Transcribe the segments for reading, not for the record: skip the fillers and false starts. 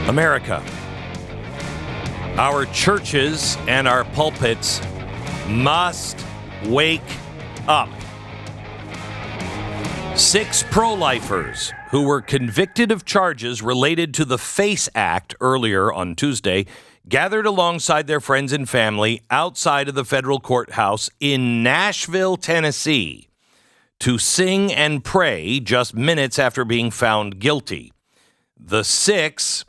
America, our churches and our pulpits must wake up. 6 pro-lifers who were convicted of charges related to the FACE Act earlier on Tuesday gathered alongside their friends and family outside of the federal courthouse in Nashville, Tennessee, to sing and pray just minutes after being found guilty. The 6,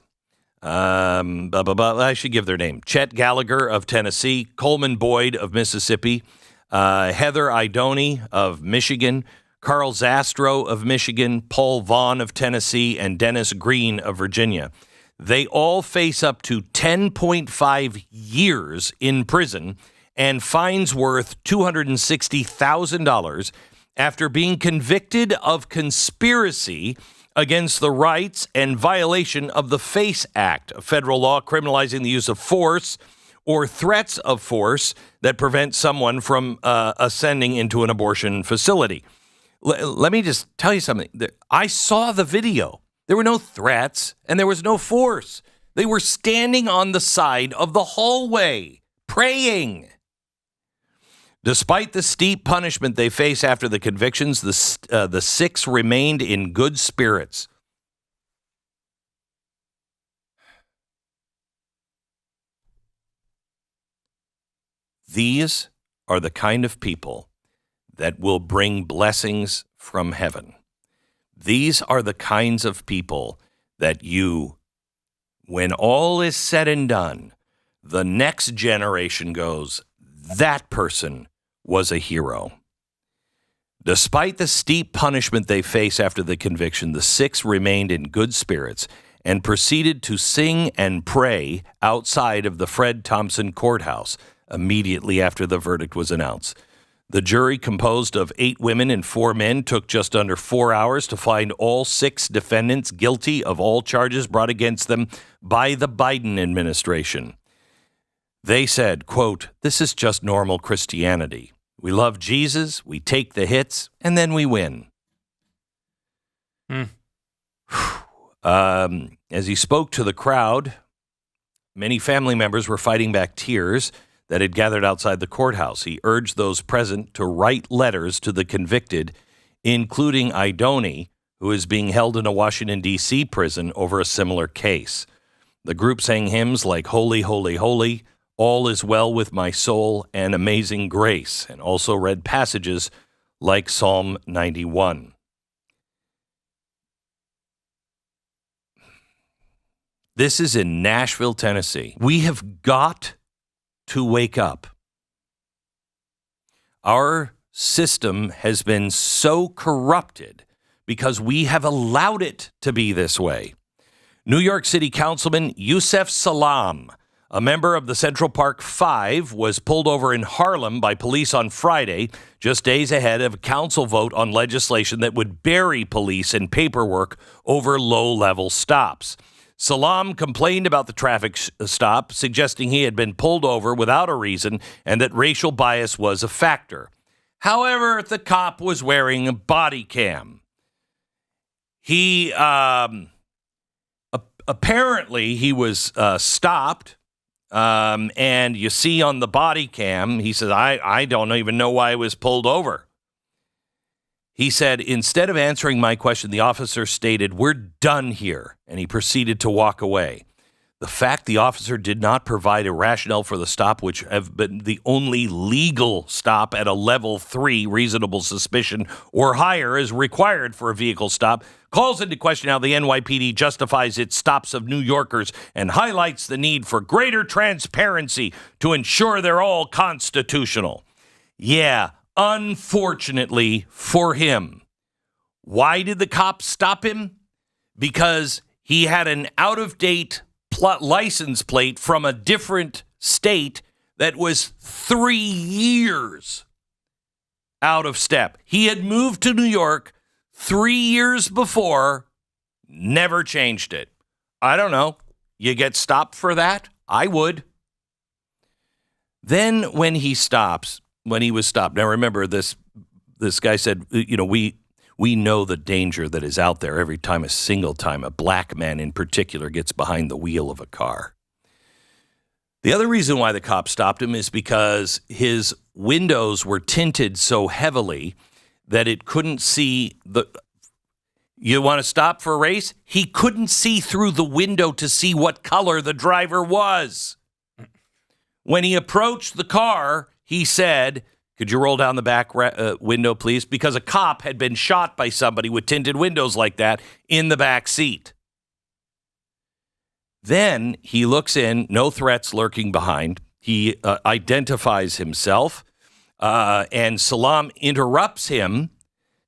I should give their name: Chet Gallagher of Tennessee, Coleman Boyd of Mississippi, Heather Idoni of Michigan, Carl Zastro of Michigan, Paul Vaughn of Tennessee, and Dennis Green of Virginia. They all face up to 10.5 years in prison and fines worth $260,000 after being convicted of conspiracy against the rights and violation of the FACE Act, a federal law criminalizing the use of force or threats of force that prevent someone from ascending into an abortion facility. Let me just tell you something. I saw the video. There were no threats and there was no force. They were standing on the side of the hallway, praying. Despite the steep punishment they face after the convictions, the 6 remained in good spirits. These are the kind of people that will bring blessings from heaven. These are the kinds of people that when all is said and done, the next generation goes, that person was a hero. Despite the steep punishment they face after the conviction, the 6 remained in good spirits and proceeded to sing and pray outside of the Fred Thompson Courthouse immediately after the verdict was announced. The jury, composed of 8 women and 4 men, took just under 4 hours to find all 6 defendants guilty of all charges brought against them by the Biden administration. They said, quote, "This is just normal Christianity. We love Jesus, we take the hits, and then we win." As he spoke to the crowd, many family members were fighting back tears that had gathered outside the courthouse. He urged those present to write letters to the convicted, including Idoni, who is being held in a Washington, D.C. prison over a similar case. The group sang hymns like "Holy, Holy, Holy," "All is Well with My Soul," and "Amazing Grace," and also read passages like Psalm 91. This is in Nashville, Tennessee. We have got to wake up. Our system has been so corrupted because we have allowed it to be this way. New York City Councilman Yusef Salaam, a member of the Central Park Five, was pulled over in Harlem by police on Friday, just days ahead of a council vote on legislation that would bury police in paperwork over low-level stops. Salaam complained about the traffic stop, suggesting he had been pulled over without a reason and that racial bias was a factor. However, the cop was wearing a body cam. He apparently he was stopped. And you see on the body cam, he says, I don't even know why I was pulled over. He said, instead of answering my question, the officer stated, "We're done here," and he proceeded to walk away. The fact the officer did not provide a rationale for the stop, which have been the only legal stop at a level 3 reasonable suspicion or higher is required for a vehicle stop, calls into question how the NYPD justifies its stops of New Yorkers and highlights the need for greater transparency to ensure they're all constitutional. Yeah, unfortunately for him. Why did the cops stop him? Because he had an out-of-date license plate from a different state that was 3 years out of step. He had moved to New York 3 years before, never changed it. I don't know. You get stopped for that? I would. Then when he was stopped. Now remember, this guy said, we We know the danger that is out there every time a black man in particular gets behind the wheel of a car. The other reason why the cop stopped him is because his windows were tinted so heavily that it couldn't see the... You want to stop for a race? He couldn't see through the window to see what color the driver was. When he approached the car, he said, "Could you roll down the back window, please?" Because a cop had been shot by somebody with tinted windows like that in the back seat. Then he looks in, no threats lurking behind. He identifies himself, and Salam interrupts him,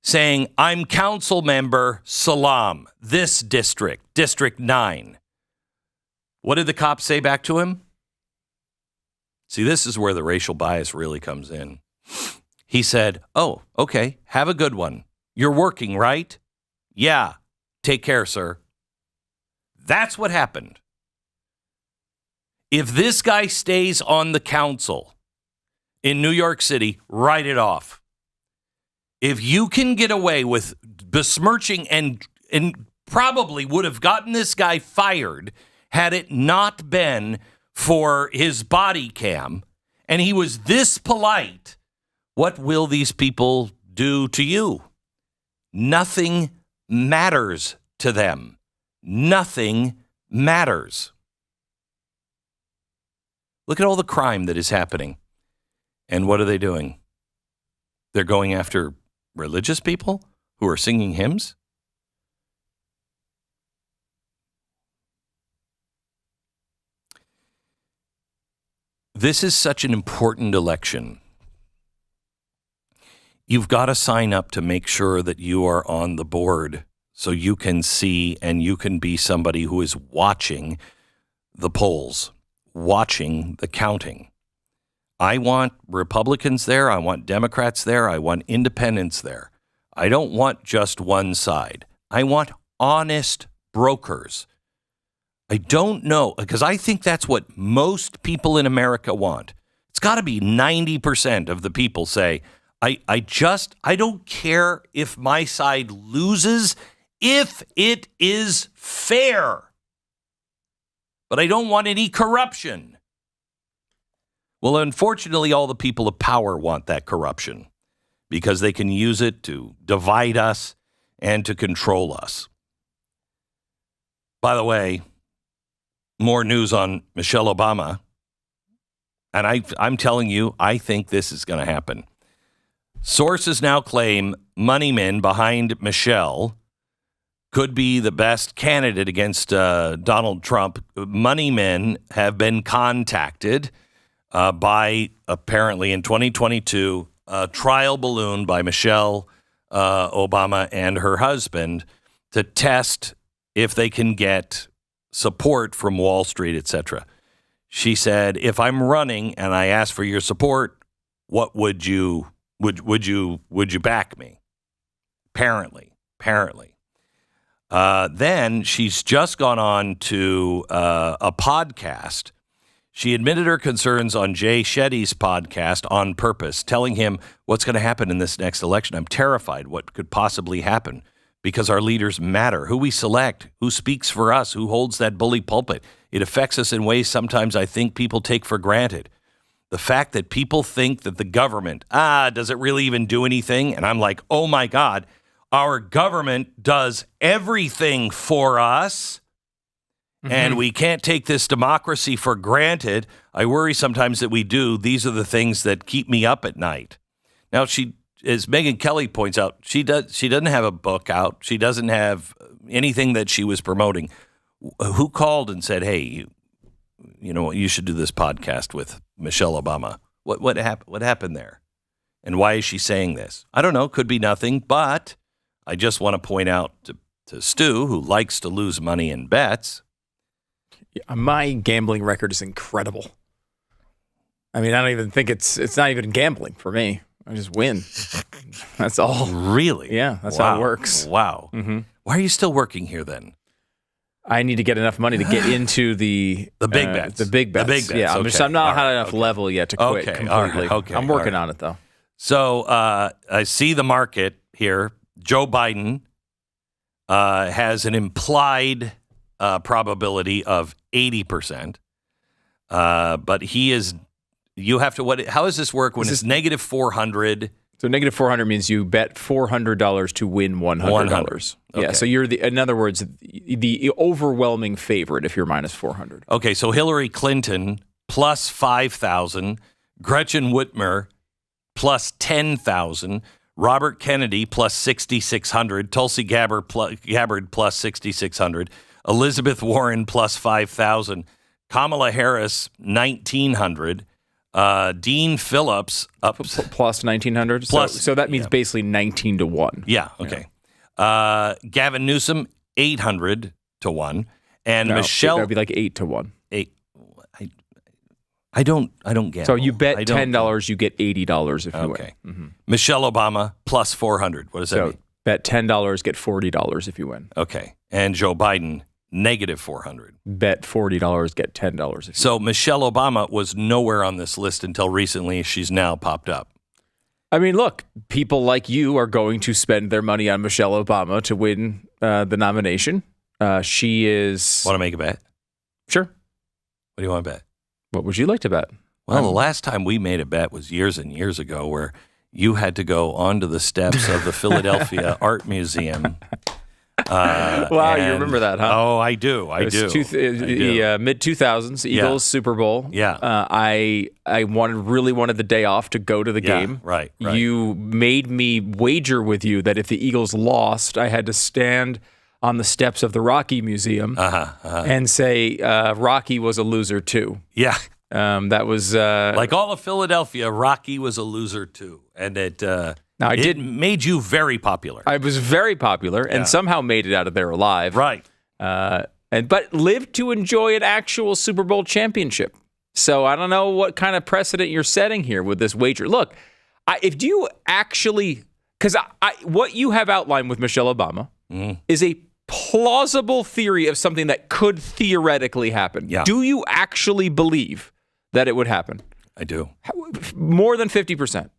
saying, "I'm council member Salam, this district, District 9. What did the cop say back to him? See, this is where the racial bias really comes in. He said, "Oh, okay, have a good one. You're working, right?" "Yeah, take care, sir." That's what happened. If this guy stays on the council in New York City, write it off. If you can get away with besmirching and probably would have gotten this guy fired had it not been for his body cam, and he was this polite, what will these people do to you? Nothing matters to them. Nothing matters. Look at all the crime that is happening. And what are they doing? They're going after religious people who are singing hymns? This is such an important election. You've got to sign up to make sure that you are on the board so you can see and you can be somebody who is watching the polls, watching the counting. I want Republicans there. I want Democrats there. I want independents there. I don't want just one side. I want honest brokers. I don't know, because I think that's what most people in America want. It's got to be 90% of the people say, I don't care if my side loses if it is fair. But I don't want any corruption. Well, unfortunately, all the people of power want that corruption because they can use it to divide us and to control us. By the way, more news on Michelle Obama. And I'm telling you, I think this is going to happen. Sources now claim money men behind Michelle could be the best candidate against Donald Trump. Money men have been contacted by, apparently in 2022, a trial balloon by Michelle Obama and her husband to test if they can get support from Wall Street, etc. She said, "If I'm running and I ask for your support, what would you back me?" Apparently. Then she's just gone on to a podcast. She admitted her concerns on Jay Shetty's podcast On Purpose, telling him what's going to happen in this next election. "I'm terrified what could possibly happen because our leaders matter. Who we select, who speaks for us, who holds that bully pulpit. It affects us in ways sometimes I think people take for granted. The fact that people think that the government, does it really even do anything?" And I'm like, oh my God, our government does everything for us. And we can't take this democracy for granted. I worry sometimes that we do. These are the things that keep me up at night. Now, she, as Megyn Kelly points out, she doesn't have a book out. She doesn't have anything that she was promoting. Who called and said, "Hey, you should do this podcast with Michelle Obama"? What happened there? And why is she saying this? I don't know. Could be nothing. But I just want to point out to Stu, who likes to lose money in bets. My gambling record is incredible. I mean, I don't even think it's not even gambling for me. I just win. That's all. Really? Yeah, that's how it works. Wow. Mm-hmm. Why are you still working here then? I need to get enough money to get into the big bets. The big bets. Yeah, okay. I'm not high enough level yet to quit completely. Okay. I'm working on it though. So I see the market here Joe Biden has an implied probability of 80%. But he is, you have to, how does this work when it's negative 400? So negative 400 means you bet $400 to win $100. Okay. Yeah, so you're in other words, the overwhelming favorite if you're minus 400. Okay, so Hillary Clinton plus 5,000, Gretchen Whitmer plus 10,000, Robert Kennedy plus 6,600, Tulsi Gabbard plus 6,600, Elizabeth Warren plus 5,000, Kamala Harris 1,900. Dean Phillips up plus 1,900. So that means basically 19 to 1. Yeah. Okay. Gavin Newsom 800 to 1, and Michelle that'd be like 8 to 1. 8. I don't gamble. So you bet $10, you get $80 if you win. Okay. Mm-hmm. Michelle Obama plus 400. What does that mean? Bet $10, get $40 if you win. Okay. And Joe Biden negative 400. Bet $40, get $10 if you So Michelle Obama was nowhere on this list until recently. She's now popped up. I mean, look, people like you are going to spend their money on Michelle Obama to win the nomination. She is... Want to make a bet? Sure. What do you want to bet? What would you like to bet? Well, the last time we made a bet was years and years ago where you had to go onto the steps of the Philadelphia Art Museum. Wow, you remember that, huh? Oh, I do. The mid-2000s, Eagles Super Bowl. Yeah. I really wanted the day off to go to the game. Right. You made me wager with you that if the Eagles lost, I had to stand on the steps of the Rocky Museum and say Rocky was a loser too. Yeah. That was... like all of Philadelphia, Rocky was a loser too. And it made you very popular. I was very popular and somehow made it out of there alive. Right. But lived to enjoy an actual Super Bowl championship. So I don't know what kind of precedent you're setting here with this wager. Look, if you actually... Because what you have outlined with Michelle Obama is a plausible theory of something that could theoretically happen. Yeah. Do you actually believe that it would happen? I do. More than 50%?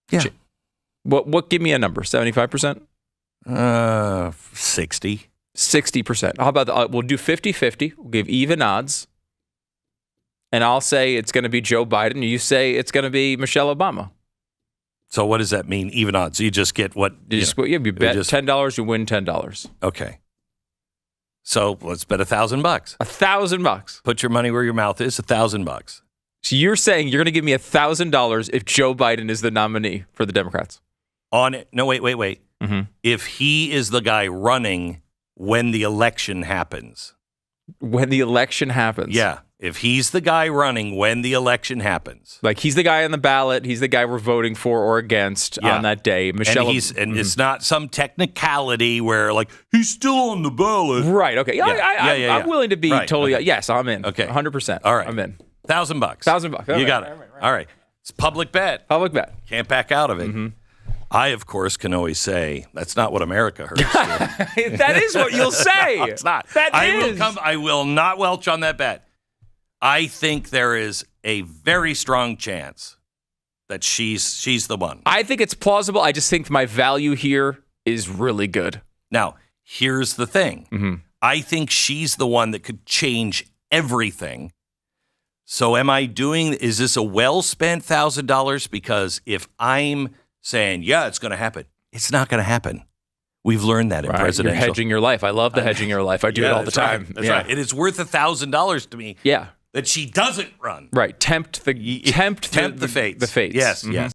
Yeah. What? Give me a number. 75%? 60. 60%. How about we'll do 50-50. We'll give even odds. And I'll say it's going to be Joe Biden. You say it's going to be Michelle Obama. So what does that mean? Even odds. So you just get what? You bet $10, you win $10. Okay. So let's bet $1,000. $1,000. Put your money where your mouth is. $1,000. So you're saying you're going to give me $1,000 if Joe Biden is the nominee for the Democrats? On it? No, wait. Mm-hmm. If he is the guy running when the election happens. When the election happens? Yeah. If he's the guy running when the election happens. Like he's the guy on the ballot, he's the guy we're voting for or against on that day. Michelle, and it's not some technicality where like he's still on the ballot. Right. Okay. I'm willing to be totally. Okay. Yes, I'm in. Okay. 100%. All right. I'm in. $1,000. $1,000. You got it. All right. It's a public bet. Public bet. Can't back out of it. Mm-hmm. I, of course, can always say that's not what America heard. That is what you'll say. No, it's not. That is. I will not welch on that bet. I think there is a very strong chance that she's the one. I think it's plausible. I just think my value here is really good. Now, here's the thing. Mm-hmm. I think she's the one that could change everything. So is this a well-spent $1,000? Because if I'm saying, it's going to happen, it's not going to happen. We've learned that in presidential. You're hedging your life. I love the hedging your life. I do it all the time. Right. That's right. It is worth $1,000 to me. Yeah. That she doesn't run. Right. Tempt the fates. The fates. Mm-hmm. Yes.